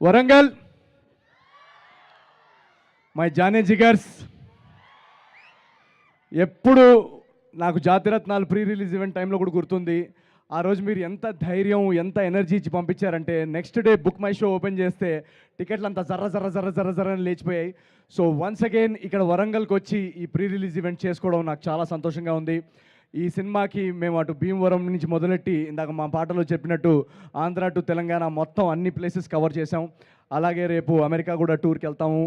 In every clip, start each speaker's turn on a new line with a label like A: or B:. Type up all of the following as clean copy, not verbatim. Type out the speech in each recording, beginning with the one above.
A: Warangal my జానే జిగర్స్ ఎప్పుడు నాకు జాతిరత్నాలు pre release event టైంలో కూడా గుర్తుంది. ఆ రోజు మీరు ఎంత ధైర్యం ఎంత ఎనర్జీ ఇచ్చి పంపించారంటే next day book my show open చేస్తే టికెట్లు అంతా జర్ర జర్ర జర్ర జర్ర జర్ర అని లేచిపోయాయి. సో వన్స్ అగైన్ ఇక్కడ వరంగల్కి వచ్చి ఈ ప్రీ రిలీజ్ ఈవెంట్ చేసుకోవడం నాకు చాలా సంతోషంగా ఉంది. ఈ సినిమాకి మేము అటు భీమవరం నుంచి మొదలెట్టి ఇందాక మా పాటలో చెప్పినట్టు ఆంధ్ర టు తెలంగాణ మొత్తం అన్ని ప్లేసెస్ కవర్ చేసాం. అలాగే రేపు అమెరికా కూడా టూర్కి వెళ్తాము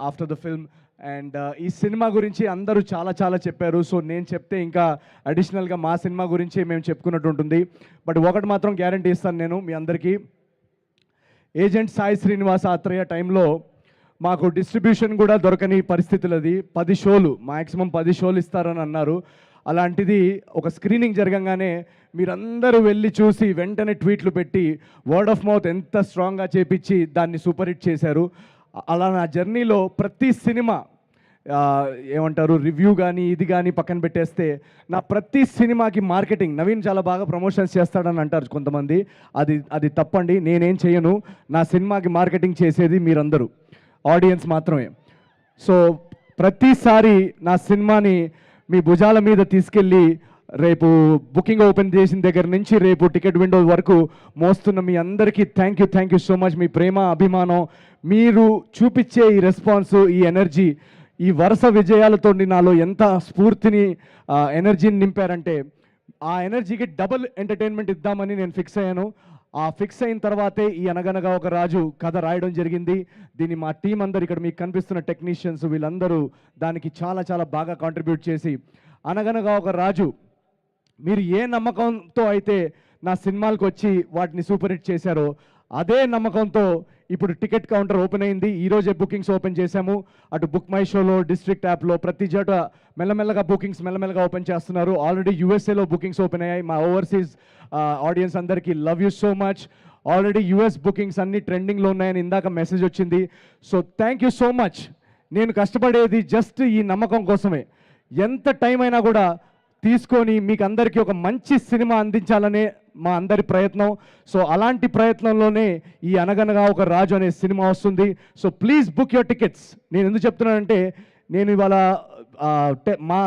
A: ఆఫ్టర్ ద ఫిల్మ్. అండ్ ఈ సినిమా గురించి అందరూ చాలా చాలా చెప్పారు. సో నేను చెప్తే ఇంకా అడిషనల్గా మా సినిమా గురించి మేము చెప్పుకున్నట్టు ఉంటుంది. బట్ ఒకటి మాత్రం గ్యారంటీ ఇస్తాను నేను మీ అందరికీ, ఏజెంట్ సాయి శ్రీనివాస ఆత్రేయ టైంలో మాకు డిస్ట్రిబ్యూషన్ కూడా దొరకని పరిస్థితులు. అది 10 షోలు మ్యాక్సిమం 10 షోలు ఇస్తారని అన్నారు. అలాంటిది ఒక స్క్రీనింగ్ జరగంగానే మీరందరూ వెళ్ళి చూసి వెంటనే ట్వీట్లు పెట్టి వర్డ్ ఆఫ్ మౌత్ ఎంత స్ట్రాంగ్గా చేపించి దాన్ని సూపర్ హిట్ చేశారు. అలా నా జర్నీలో ప్రతి సినిమా ఏమంటారు రివ్యూ కానీ ఇది కానీ పక్కన పెట్టేస్తే నా ప్రతి సినిమాకి మార్కెటింగ్ నవీన్ చాలా బాగా ప్రమోషన్స్ చేస్తాడని అంటారు కొంతమంది. అది తప్పండి. నేనేం చేయను. నా సినిమాకి మార్కెటింగ్ చేసేది మీరందరూ, ఆడియన్స్ మాత్రమే. సో ప్రతిసారి నా సినిమాని మీ భుజాల మీద తీసుకెళ్ళి రేపు బుకింగ్ ఓపెన్ చేసిన దగ్గర నుంచి రేపు టికెట్ విండో వరకు మోస్తున్న మీ అందరికీ థ్యాంక్ యూ సో మచ్. మీ ప్రేమ అభిమానం, మీరు చూపించే ఈ రెస్పాన్స్, ఈ ఎనర్జీ, ఈ వరుస విజయాలతో నాలో ఎంత స్ఫూర్తిని ఎనర్జీని నింపారంటే ఆ ఎనర్జీకి డబుల్ ఎంటర్టైన్మెంట్ ఇద్దామని నేను ఫిక్స్ అయ్యాను. ఆ ఫిక్స్ అయిన తర్వాతే ఈ అనగనగా ఒక రాజు కథ రాయడం జరిగింది. దీన్ని మా టీం అందరు ఇక్కడ మీకు కనిపిస్తున్న టెక్నీషియన్స్ వీళ్ళందరూ దానికి చాలా చాలా బాగా కాంట్రిబ్యూట్ చేసి అనగనగా ఒక రాజు మీరు ఏ నమ్మకంతో అయితే నా సినిమాలకు వచ్చి వాటిని సూపర్ హిట్ చేశారో అదే నమ్మకంతో ఇప్పుడు టికెట్ కౌంటర్ ఓపెన్ అయింది. ఈరోజే బుకింగ్స్ ఓపెన్ చేశాము. అటు బుక్ మై షోలో, డిస్ట్రిక్ట్ యాప్లో ప్రతి చోట మెల్లమెల్లగా బుకింగ్స్ మెల్లమెల్లగా ఓపెన్ చేస్తున్నారు. ఆల్రెడీ యూఎస్ఏలో బుకింగ్స్ ఓపెన్ అయ్యాయి. మా ఓవర్సీస్ ఆడియన్స్ అందరికీ love you so much. Already US bookings అన్ని ట్రెండింగ్లో ఉన్నాయని ఇందాక మెసేజ్ వచ్చింది. So thank you so much. నేను కష్టపడేది జస్ట్ ఈ నమ్మకం కోసమే. ఎంత టైం అయినా కూడా తీసుకొని మీకు అందరికీ ఒక మంచి సినిమా అందించాలనే మా అందరి ప్రయత్నం. సో అలాంటి ప్రయత్నంలోనే ఈ అనగనగా ఒక రాజు అనే సినిమా వస్తుంది. So please book your tickets. నేను ఎందుకు చెప్తున్నానంటే నేను ఇవాళ మా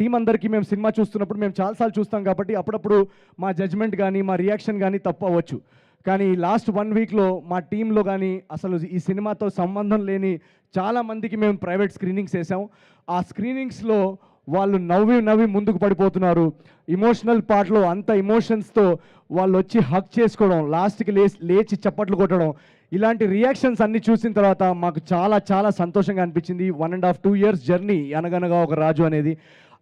A: టీం అందరికీ మేము సినిమా చూస్తున్నప్పుడు మేము చాలాసార్లు చూస్తాం కాబట్టి అప్పుడప్పుడు మా జడ్జ్మెంట్ కానీ మా రియాక్షన్ కానీ తప్పు అవ్వచ్చు. కానీ లాస్ట్ 1 వీక్లో మా టీంలో కానీ అసలు ఈ సినిమాతో సంబంధం లేని చాలామందికి మేము ప్రైవేట్ స్క్రీనింగ్స్ వేసాం. ఆ స్క్రీనింగ్స్లో వాళ్ళు నవ్వి ముందుకు పడిపోతున్నారు. ఇమోషనల్ పార్ట్లో అంత ఇమోషన్స్తో వాళ్ళు వచ్చి హక్ చేసుకోవడం, లాస్ట్కి లేచి చప్పట్లు కొట్టడం, ఇలాంటి రియాక్షన్స్ అన్ని చూసిన తర్వాత మాకు చాలా చాలా సంతోషంగా అనిపించింది. 1.5-2 years జర్నీ అనగనగా ఒక రాజు అనేది.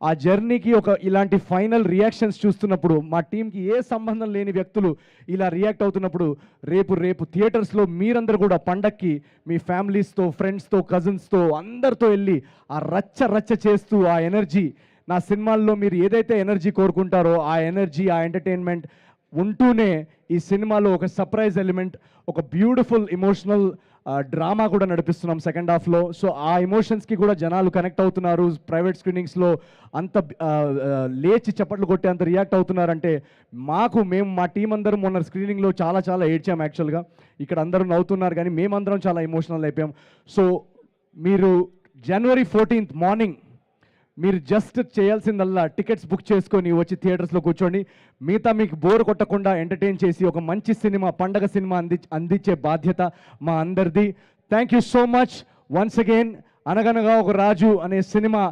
A: ఆ జర్నీకి ఇలాంటి ఫైనల్ రియాక్షన్స్ చూస్తున్నప్పుడు మా టీంకి ఏ సంబంధం లేని వ్యక్తులు ఇలా రియాక్ట్ అవుతున్నప్పుడు రేపు థియేటర్స్లో మీరందరూ కూడా పండక్కి మీ ఫ్యామిలీస్తో, ఫ్రెండ్స్తో, కజిన్స్తో అందరితో వెళ్ళి ఆ రచ్చ చేస్తూ ఆ ఎనర్జీ, నా సినిమాల్లో మీరు ఏదైతే ఎనర్జీ కోరుకుంటారో ఆ ఎనర్జీ, ఆ ఎంటర్టైన్మెంట్ ఉంటూనే ఈ సినిమాలో ఒక సర్ప్రైజ్ ఎలిమెంట్, ఒక బ్యూటిఫుల్ ఎమోషనల్ డ్రామా కూడా నడిపిస్తున్నాం సెకండ్ హాఫ్లో. సో ఆ ఎమోషన్స్కి కూడా జనాలు కనెక్ట్ అవుతున్నారు. ప్రైవేట్ స్క్రీనింగ్స్లో అంత లేచి చప్పట్లు కొట్టి అంత రియాక్ట్ అవుతున్నారంటే మేము మా టీం అందరం మొన్న స్క్రీనింగ్లో చాలా చాలా ఏడ్చాం. యాక్చువల్గా ఇక్కడ అందరూ నవ్వుతున్నారు కానీ మేమందరం చాలా ఎమోషనల్ అయిపోయాం. సో మీరు January 14th మార్నింగ్ మీరు జస్ట్ చేయాల్సిందల్లా టికెట్స్ బుక్ చేసుకొని వచ్చి థియేటర్స్లో కూర్చోండి. మిగతా మీకు బోర్ కొట్టకుండా ఎంటర్టైన్ చేసి ఒక మంచి సినిమా, పండగ సినిమా అందించే బాధ్యత మా అందరిది. Thank you so much once again. అనగనగా ఒక రాజు అనే సినిమా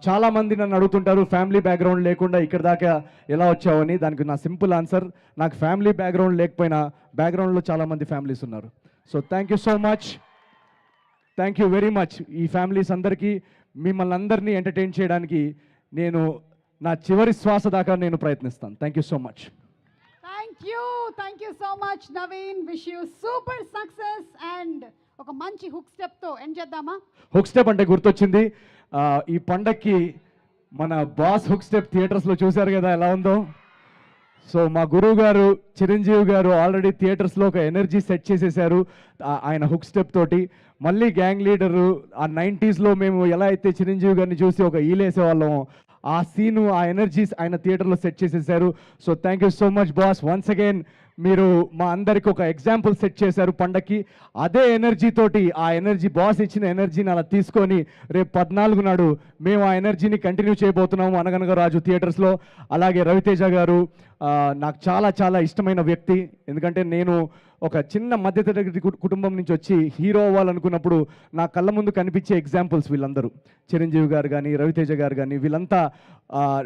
A: చాలామంది నన్ను అడుగుతుంటారు ఫ్యామిలీ బ్యాక్గ్రౌండ్ లేకుండా ఇక్కడ దాకా ఎలా వచ్చావని. దానికి నా సింపుల్ ఆన్సర్, నాకు ఫ్యామిలీ బ్యాక్గ్రౌండ్ లేకపోయినా బ్యాక్గ్రౌండ్లో చాలామంది ఫ్యామిలీస్ ఉన్నారు. So thank you so much, thank you very much. ఈ ఫ్యామిలీస్ అందరికీ మిమ్మల్ని అందరినీ ఎంటర్టైన్ చేయడానికి నేను నా చివరి శ్వాస దాకా నేను ప్రయత్నిస్తాను. Thank you so much.
B: Thank you so much Naveen. Wish you super success and ఒక మంచి హుక్ స్టెప్తో ఎండ్ చేద్దామా?
A: హుక్ స్టెప్ అంటే గుర్తొచ్చింది, ఈ పండక్కి మన బాస్ హుక్ స్టెప్ థియేటర్స్లో చూశారు కదా ఎలా ఉందో. సో మా గురువు గారు చిరంజీవి గారు ఆల్రెడీ థియేటర్స్లో ఒక ఎనర్జీ సెట్ చేసేసారు ఆయన హుక్ స్టెప్ తోటి. మళ్ళీ గ్యాంగ్ లీడరు ఆ 90s మేము ఎలా అయితే చిరంజీవి గారిని చూసి ఒక ఈలేసేవాళ్ళం ఆ సీను ఆ ఎనర్జీస్ ఆయన థియేటర్లో సెట్ చేసేసారు. So thank you so much boss. Once again మీరు మా అందరికి ఒక ఎగ్జాంపుల్ సెట్ చేశారు పండక్కి. అదే ఎనర్జీ తోటి ఆ ఎనర్జీ బాస్ ఇచ్చిన ఎనర్జీని అలా తీసుకొని రేపు 14 నాడు మేము ఆ ఎనర్జీని కంటిన్యూ చేయబోతున్నాము అనగనగా రాజు థియేటర్స్లో. అలాగే రవితేజ గారు నాకు చాలా చాలా ఇష్టమైన వ్యక్తి. ఎందుకంటే నేను ఒక చిన్న మధ్యతరగతి కుటుంబం నుంచి వచ్చి హీరో అవ్వాలనుకున్నప్పుడు నా కళ్ళ ముందు కనిపించే ఎగ్జాంపుల్స్ వీళ్ళందరూ. చిరంజీవి గారు కానీ రవితేజ గారు కానీ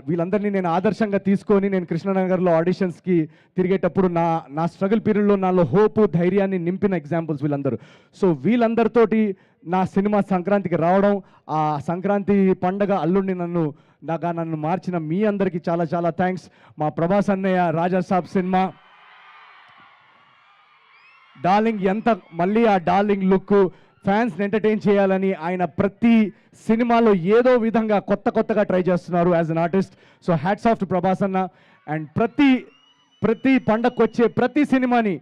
A: వీళ్ళందరినీ నేను ఆదర్శంగా తీసుకొని నేను కృష్ణనగర్లో ఆడిషన్స్కి తిరిగేటప్పుడు నా స్ట్రగుల్ పీరియడ్లో నాలో హోపు ధైర్యాన్ని నింపిన ఎగ్జాంపుల్స్ వీళ్ళందరూ. సో వీళ్ళందరితోటి నా సినిమా సంక్రాంతికి రావడం, ఆ సంక్రాంతి పండగ అల్లుడిని నన్ను మార్చిన మీ అందరికీ చాలా చాలా థ్యాంక్స్. మా ప్రభాస్ అన్నయ్య రాజా సాబ్ సినిమా డార్లింగ్, మళ్ళీ ఆ డార్లింగ్ లుక్ ఫ్యాన్స్ని ఎంటర్టైన్ చేయాలని ఆయన ప్రతి సినిమాలో ఏదో విధంగా కొత్తగా ట్రై చేస్తున్నారు as an artist. So hats off to Prabhas అన్న. అండ్ ప్రతి పండగకు వచ్చే ప్రతి సినిమాని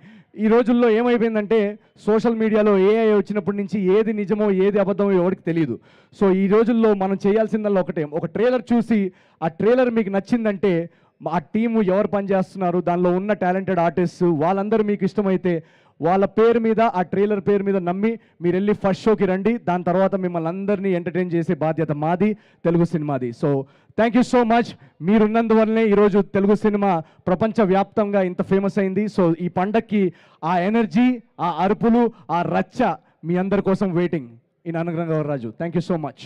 A: ఈ రోజుల్లో ఏమైపోయిందంటే సోషల్ మీడియాలో ఏఐ వచ్చినప్పటి నుంచి ఏది నిజమో ఏది అబద్ధమో ఎవరికి తెలియదు. సో ఈ రోజుల్లో మనం చేయాల్సిందల్లా ఒకటే, ఒక ట్రైలర్ చూసి ఆ ట్రైలర్ మీకు నచ్చిందంటే ఆ టీము ఎవరు పనిచేస్తున్నారు, దానిలో ఉన్న టాలెంటెడ్ ఆర్టిస్ట్ వాళ్ళందరూ మీకు ఇష్టమైతే వాళ్ళ పేరు మీద ఆ ట్రైలర్ పేరు మీద నమ్మి మీరు వెళ్ళి ఫస్ట్ షోకి రండి. దాని తర్వాత మిమ్మల్ని అందరినీ ఎంటర్టైన్ చేసే బాధ్యత మాది, తెలుగు సినిమాది. So thank you so much. మీరున్నందువల్లనే ఈరోజు తెలుగు సినిమా ప్రపంచవ్యాప్తంగా ఇంత ఫేమస్ అయింది. సో ఈ పండక్కి ఆ ఎనర్జీ, ఆ అరుపులు, ఆ రచ్చ మీ అందరి కోసం waiting in Anugraha Raju. Thank you so much.